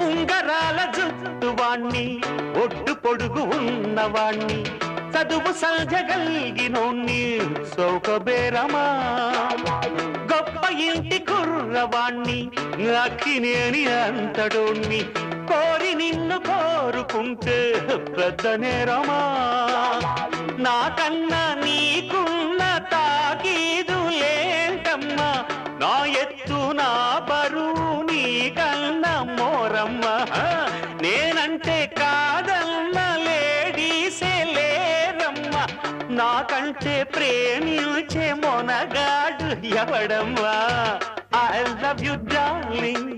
ఉంగరాల జుట్టువాణ్ణి ఒడ్డు పొడుగు ఉన్నవాణ్ణి చదువు సల్జగలిగినోణ్ణి సౌకబేరమా గొప్ప ఇంటి కుర్రవాణ్ణి అక్కినేని అంతడోణ్ణి కోరి నిన్ను కోరుకుంటే పెద్ద నేరమా నాకన్నా నీకున్న తాకీదు ఏంటమ్మా నా ఎత్తు నా బరువు నీకన్నా మోరమ్మ నేనంటే కాదన్న లేడీసే లేరమ్మ నాకంటే ప్రేమించే Monagadu ఎవడమ్మా I love you darling